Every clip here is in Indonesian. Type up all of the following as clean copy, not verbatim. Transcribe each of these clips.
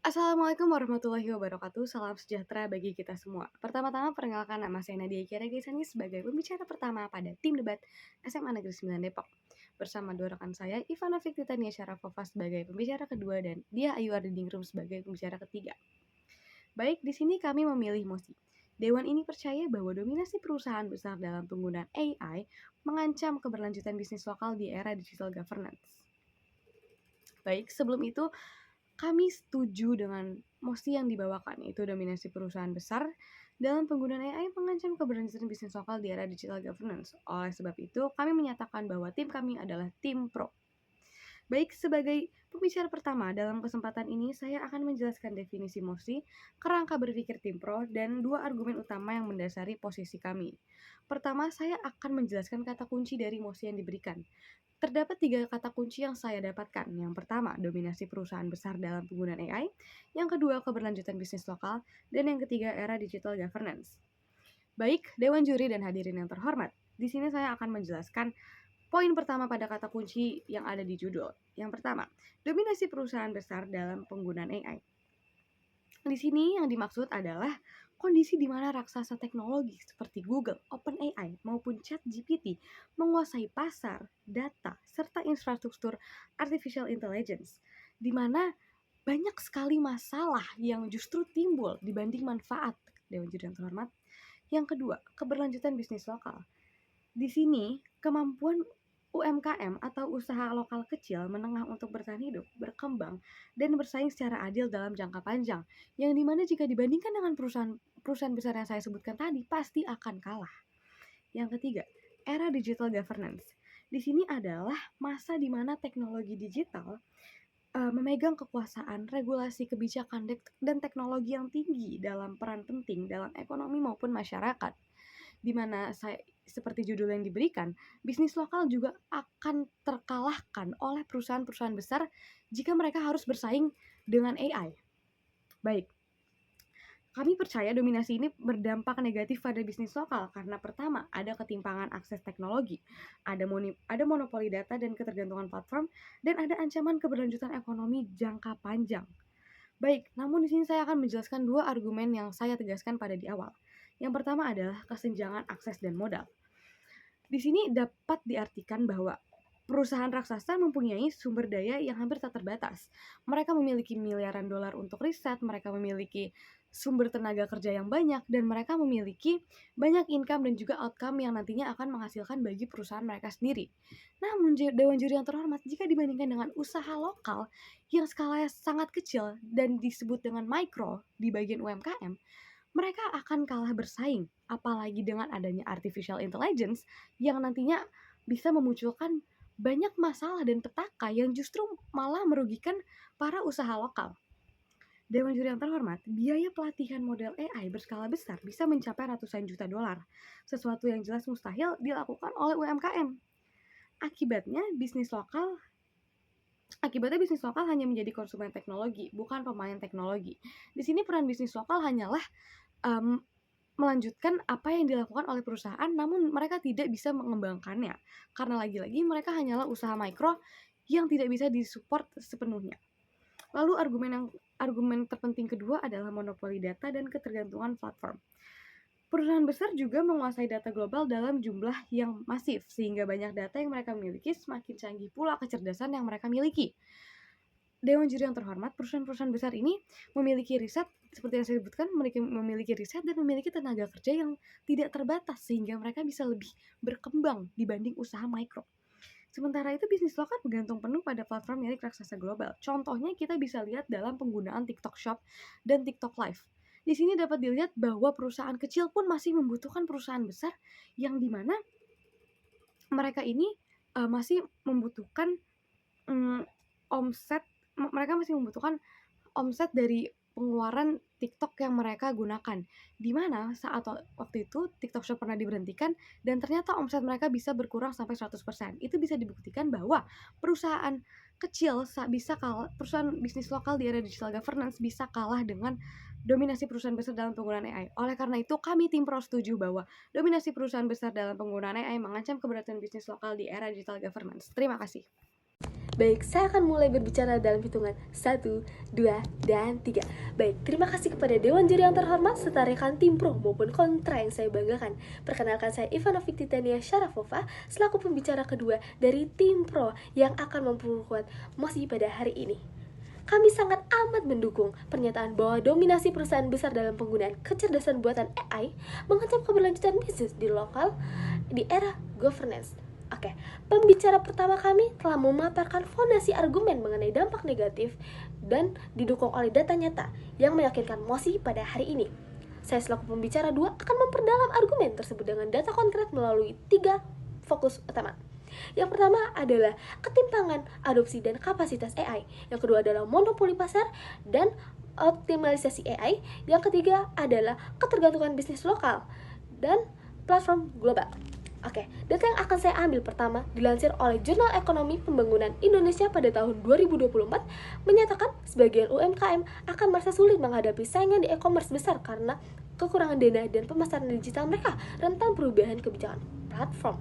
Assalamualaikum warahmatullahi wabarakatuh. Salam sejahtera bagi kita semua. Pertama-tama perkenalkan nama saya Nadia Kiara Gaisani sebagai pembicara pertama pada tim debat SMA Negeri 9 Depok. Bersama dua rekan saya, Ivana Fiktitania Syarafova sebagai pembicara kedua dan Dia Ayu Ardingrum sebagai pembicara ketiga. Baik, di sini kami memilih mosi. Dewan ini percaya bahwa dominasi perusahaan besar dalam penggunaan AI mengancam keberlanjutan bisnis lokal di era digital governance. Baik, sebelum itu kami setuju dengan mosi yang dibawakan, yaitu dominasi perusahaan besar dalam penggunaan AI mengancam keberlanjutan bisnis lokal di era digital governance. Oleh sebab itu, kami menyatakan bahwa tim kami adalah tim pro. Baik, sebagai pembicara pertama dalam kesempatan ini, saya akan menjelaskan definisi mosi, kerangka berpikir tim pro, dan dua argumen utama yang mendasari posisi kami. Pertama, saya akan menjelaskan kata kunci dari mosi yang diberikan. Terdapat tiga kata kunci yang saya dapatkan. Yang pertama, dominasi perusahaan besar dalam penggunaan AI. Yang kedua, keberlanjutan bisnis lokal. Dan yang ketiga, era digital governance. Baik, Dewan Juri dan hadirin yang terhormat. Di sini saya akan menjelaskan poin pertama pada kata kunci yang ada di judul. Yang pertama, dominasi perusahaan besar dalam penggunaan AI. Di sini yang dimaksud adalah kondisi di mana raksasa teknologi seperti Google, OpenAI, maupun ChatGPT menguasai pasar, data, serta infrastruktur artificial intelligence, di mana banyak sekali masalah yang justru timbul dibanding manfaat. Dewan Juri yang terhormat. Yang kedua, keberlanjutan bisnis lokal. Di sini, kemampuan UMKM atau usaha lokal kecil menengah untuk bertahan hidup, berkembang, dan bersaing secara adil dalam jangka panjang, yang dimana jika dibandingkan dengan perusahaan besar yang saya sebutkan tadi, pasti akan kalah. Yang ketiga, era digital governance. Di sini adalah masa di mana teknologi digital memegang kekuasaan, regulasi, kebijakan, dan teknologi yang tinggi dalam peran penting dalam ekonomi maupun masyarakat. Di mana seperti judul yang diberikan, bisnis lokal juga akan terkalahkan oleh perusahaan-perusahaan besar jika mereka harus bersaing dengan AI. Baik, kami percaya dominasi ini berdampak negatif pada bisnis lokal karena pertama, ada ketimpangan akses teknologi, ada monopoli data dan ketergantungan platform, dan ada ancaman keberlanjutan ekonomi jangka panjang. Baik, namun di sini saya akan menjelaskan dua argumen yang saya tegaskan pada di awal. Yang pertama adalah kesenjangan akses dan modal. Di sini dapat diartikan bahwa perusahaan raksasa mempunyai sumber daya yang hampir tak terbatas. Mereka memiliki miliaran dolar untuk riset, mereka memiliki sumber tenaga kerja yang banyak, dan mereka memiliki banyak income dan juga outcome yang nantinya akan menghasilkan bagi perusahaan mereka sendiri. Namun, Dewan Juri yang terhormat, jika dibandingkan dengan usaha lokal yang skalanya sangat kecil dan disebut dengan micro di bagian UMKM, mereka akan kalah bersaing, apalagi dengan adanya artificial intelligence yang nantinya bisa memunculkan banyak masalah dan petaka yang justru malah merugikan para usaha lokal. Dewan Juri yang terhormat, biaya pelatihan model AI berskala besar bisa mencapai ratusan juta dolar, sesuatu yang jelas mustahil dilakukan oleh UMKM. Akibatnya bisnis lokal hanya menjadi konsumen teknologi, bukan pemain teknologi. Di sini peran bisnis lokal hanyalah melanjutkan apa yang dilakukan oleh perusahaan, namun mereka tidak bisa mengembangkannya karena lagi-lagi mereka hanyalah usaha mikro yang tidak bisa disupport sepenuhnya. Lalu argumen terpenting kedua adalah monopoli data dan ketergantungan platform. Perusahaan besar juga menguasai data global dalam jumlah yang masif, sehingga banyak data yang mereka miliki semakin canggih pula kecerdasan yang mereka miliki. Dewan Juri yang terhormat, perusahaan-perusahaan besar ini memiliki riset, seperti yang saya sebutkan, memiliki riset dan memiliki tenaga kerja yang tidak terbatas, sehingga mereka bisa lebih berkembang dibanding usaha mikro. Sementara itu, bisnis lokal bergantung penuh pada platform milik raksasa global. Contohnya kita bisa lihat dalam penggunaan TikTok Shop dan TikTok Live. Di sini dapat dilihat bahwa perusahaan kecil pun masih membutuhkan perusahaan besar yang dimana mereka ini masih membutuhkan mereka masih membutuhkan omset dari pengeluaran TikTok yang mereka gunakan. Di mana saat waktu itu TikTok Shop pernah diberhentikan dan ternyata omset mereka bisa berkurang sampai 100%. Itu bisa dibuktikan bahwa perusahaan kecil perusahaan bisnis lokal di era digital governance bisa kalah dengan dominasi perusahaan besar dalam penggunaan AI. Oleh karena itu, kami tim pro setuju bahwa dominasi perusahaan besar dalam penggunaan AI mengancam keberlanjutan bisnis lokal di era digital governance. Terima kasih. Baik, saya akan mulai berbicara dalam hitungan 1, 2, dan 3. Baik, terima kasih kepada Dewan Juri yang terhormat serta rekan tim pro maupun kontra yang saya banggakan. Perkenalkan, saya Ivanovic Titania Sharafova selaku pembicara kedua dari tim pro yang akan memperkuat mosi pada hari ini. Kami sangat amat mendukung pernyataan bahwa dominasi perusahaan besar dalam penggunaan kecerdasan buatan AI mengancam keberlanjutan bisnis di lokal di era governance. Oke, pembicara pertama kami telah memaparkan fondasi argumen mengenai dampak negatif dan didukung oleh data nyata yang meyakinkan mosi pada hari ini. Saya selaku pembicara 2 akan memperdalam argumen tersebut dengan data konkret melalui 3 fokus utama. Yang pertama adalah ketimpangan adopsi dan kapasitas AI. Yang kedua adalah monopoli pasar dan optimalisasi AI. Yang ketiga adalah ketergantungan bisnis lokal dan platform global. Oke, data yang akan saya ambil pertama dilansir oleh Jurnal Ekonomi Pembangunan Indonesia pada tahun 2024 menyatakan sebagian UMKM akan merasa sulit menghadapi saingan di e-commerce besar karena kekurangan dana dan pemasaran digital mereka rentan perubahan kebijakan platform.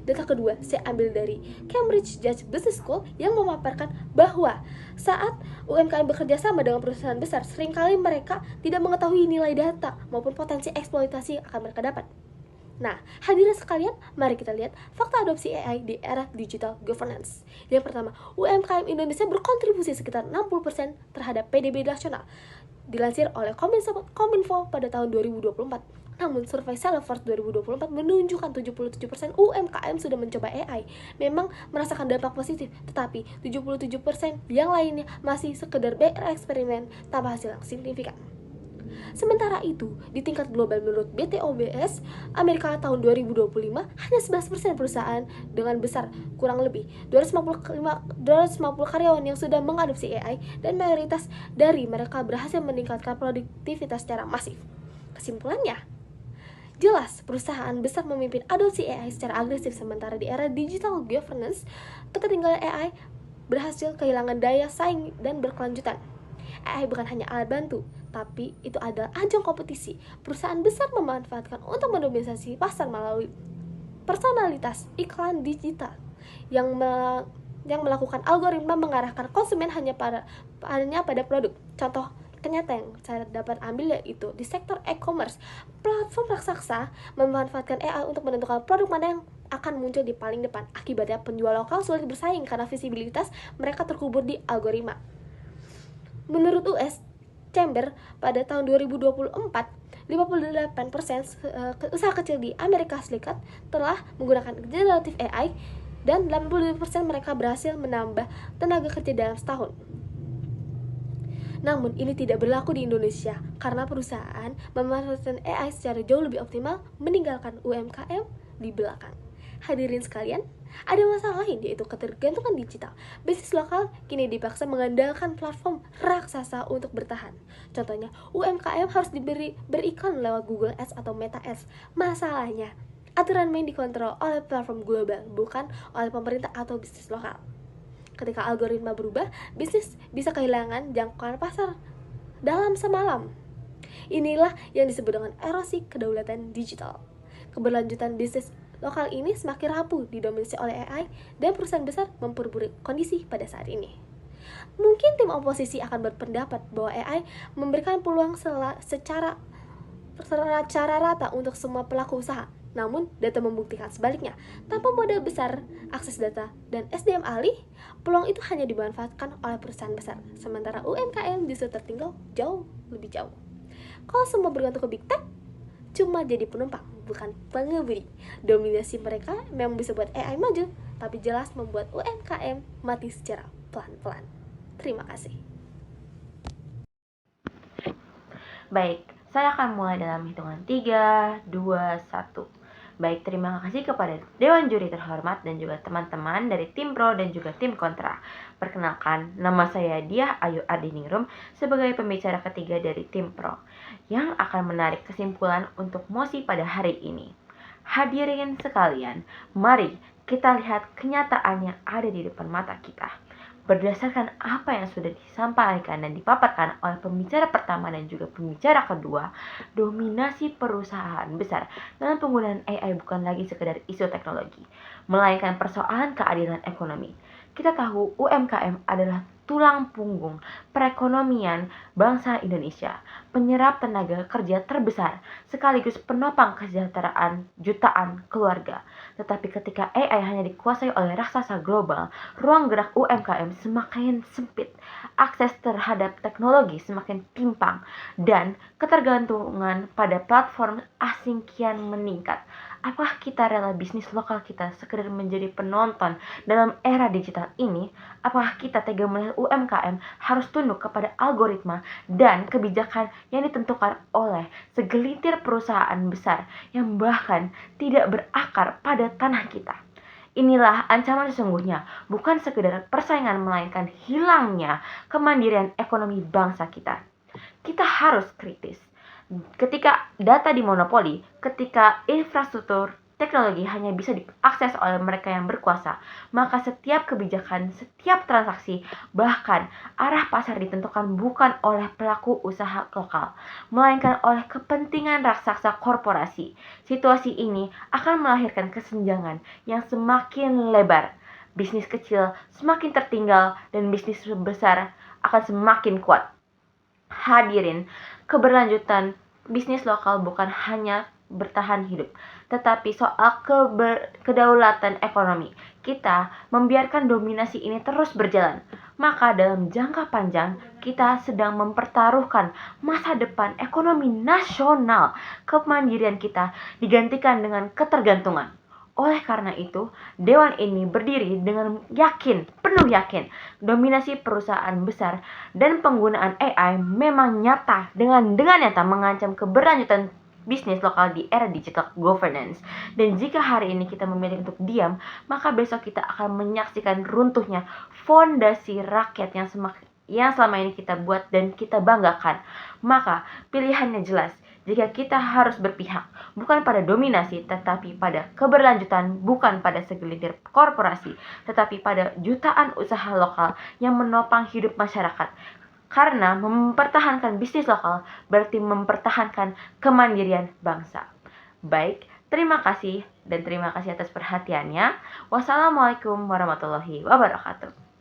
Data kedua saya ambil dari Cambridge Judge Business School yang memaparkan bahwa saat UMKM bekerja sama dengan perusahaan besar, seringkali mereka tidak mengetahui nilai data maupun potensi eksploitasi yang akan mereka dapat. Nah, hadirin sekalian, mari kita lihat fakta adopsi AI di era digital governance. Yang pertama, UMKM Indonesia berkontribusi sekitar 60% terhadap PDB nasional, dilansir oleh Kominfo pada tahun 2024. Namun, survei Salesforce 2024 menunjukkan 77% UMKM sudah mencoba AI, memang merasakan dampak positif, tetapi 77% yang lainnya masih sekedar bereksperimen tanpa hasil yang signifikan. Sementara itu, di tingkat global menurut BTOBS, Amerika tahun 2025 hanya 11% perusahaan dengan besar kurang lebih 250 karyawan yang sudah mengadopsi AI dan mayoritas dari mereka berhasil meningkatkan produktivitas secara masif. Kesimpulannya, jelas perusahaan besar memimpin adopsi AI secara agresif, sementara di era digital governance, ketertinggalan AI berhasil kehilangan daya saing dan berkelanjutan. AI bukan hanya alat bantu, tapi itu adalah ajang kompetisi. Perusahaan besar memanfaatkan untuk mendominasi pasar melalui personalitas iklan digital yang melakukan algoritma mengarahkan konsumen hanya pada produk. Contoh nyata yang saya dapat ambil yaitu di sektor e-commerce, platform raksasa memanfaatkan AI untuk menentukan produk mana yang akan muncul di paling depan. Akibatnya penjual lokal sulit bersaing karena visibilitas mereka terkubur di algoritma. Menurut US Chamber pada tahun 2024, 58% usaha kecil di Amerika Serikat telah menggunakan generative AI dan 85% mereka berhasil menambah tenaga kerja dalam setahun. Namun ini tidak berlaku di Indonesia karena perusahaan memanfaatkan AI secara jauh lebih optimal, meninggalkan UMKM di belakang. Hadirin sekalian, ada masalah lain yaitu ketergantungan digital. Bisnis lokal kini dipaksa mengandalkan platform raksasa untuk bertahan. Contohnya, UMKM harus beriklan lewat Google Ads atau Meta Ads. Masalahnya, aturan main dikontrol oleh platform global, bukan oleh pemerintah atau bisnis lokal. Ketika algoritma berubah, bisnis bisa kehilangan jangkauan pasar dalam semalam. Inilah yang disebut dengan erosi kedaulatan digital. Keberlanjutan bisnis lokal ini semakin rapuh didominasi oleh AI dan perusahaan besar memperburuk kondisi pada saat ini. Mungkin tim oposisi akan berpendapat bahwa AI memberikan peluang secara rata untuk semua pelaku usaha. Namun, data membuktikan sebaliknya. Tanpa modal besar, akses data, dan SDM ahli, peluang itu hanya dimanfaatkan oleh perusahaan besar. Sementara UMKM justru tertinggal lebih jauh. Kalau semua bergantung ke Big Tech, cuma jadi penumpang, bukan pengemudi. Dominasi mereka memang bisa buat AI maju, tapi jelas membuat UMKM mati secara pelan-pelan. Terima kasih. Baik, saya akan mulai dalam hitungan 3, 2, 1. Baik, terima kasih kepada Dewan Juri terhormat dan juga teman-teman dari tim pro dan juga tim kontra. Perkenalkan, nama saya Diah Ayu Ardiningrum sebagai pembicara ketiga dari tim pro yang akan menarik kesimpulan untuk mosi pada hari ini. Hadirin sekalian, mari kita lihat kenyataan yang ada di depan mata kita. Berdasarkan apa yang sudah disampaikan dan dipaparkan oleh pembicara pertama dan juga pembicara kedua, dominasi perusahaan besar dalam penggunaan AI bukan lagi sekedar isu teknologi, melainkan persoalan keadilan ekonomi. Kita tahu UMKM adalah tulang punggung perekonomian bangsa Indonesia, penyerap tenaga kerja terbesar, sekaligus penopang kesejahteraan jutaan keluarga. Tetapi ketika AI hanya dikuasai oleh raksasa global, ruang gerak UMKM semakin sempit, akses terhadap teknologi semakin timpang, dan ketergantungan pada platform asing kian meningkat. Apakah kita rela bisnis lokal kita sekedar menjadi penonton dalam era digital ini? Apakah kita tega melihat UMKM harus tunduk kepada algoritma dan kebijakan yang ditentukan oleh segelintir perusahaan besar yang bahkan tidak berakar pada tanah kita? Inilah ancaman sesungguhnya, bukan sekedar persaingan melainkan hilangnya kemandirian ekonomi bangsa kita. Kita harus kritis. Ketika data dimonopoli, ketika infrastruktur teknologi hanya bisa diakses oleh mereka yang berkuasa, maka setiap kebijakan, setiap transaksi, bahkan arah pasar ditentukan bukan oleh pelaku usaha lokal, melainkan oleh kepentingan raksasa korporasi. Situasi ini akan melahirkan kesenjangan yang semakin lebar. Bisnis kecil semakin tertinggal dan bisnis besar akan semakin kuat. Hadirin, keberlanjutan bisnis lokal bukan hanya bertahan hidup, tetapi soal kedaulatan ekonomi. Kita membiarkan dominasi ini terus berjalan, maka dalam jangka panjang kita sedang mempertaruhkan masa depan ekonomi nasional. Kemandirian kita digantikan dengan ketergantungan. Oleh karena itu, Dewan ini berdiri dengan penuh yakin, dominasi perusahaan besar dan penggunaan AI memang nyata dengan nyata mengancam keberlanjutan bisnis lokal di era digital governance. Dan jika hari ini kita memilih untuk diam, maka besok kita akan menyaksikan runtuhnya fondasi rakyat yang selama ini kita buat dan kita banggakan. Maka pilihannya jelas. Jika kita harus berpihak bukan pada dominasi, tetapi pada keberlanjutan, bukan pada segelintir korporasi, tetapi pada jutaan usaha lokal yang menopang hidup masyarakat. Karena mempertahankan bisnis lokal berarti mempertahankan kemandirian bangsa. Baik, terima kasih atas perhatiannya. Wassalamualaikum warahmatullahi wabarakatuh.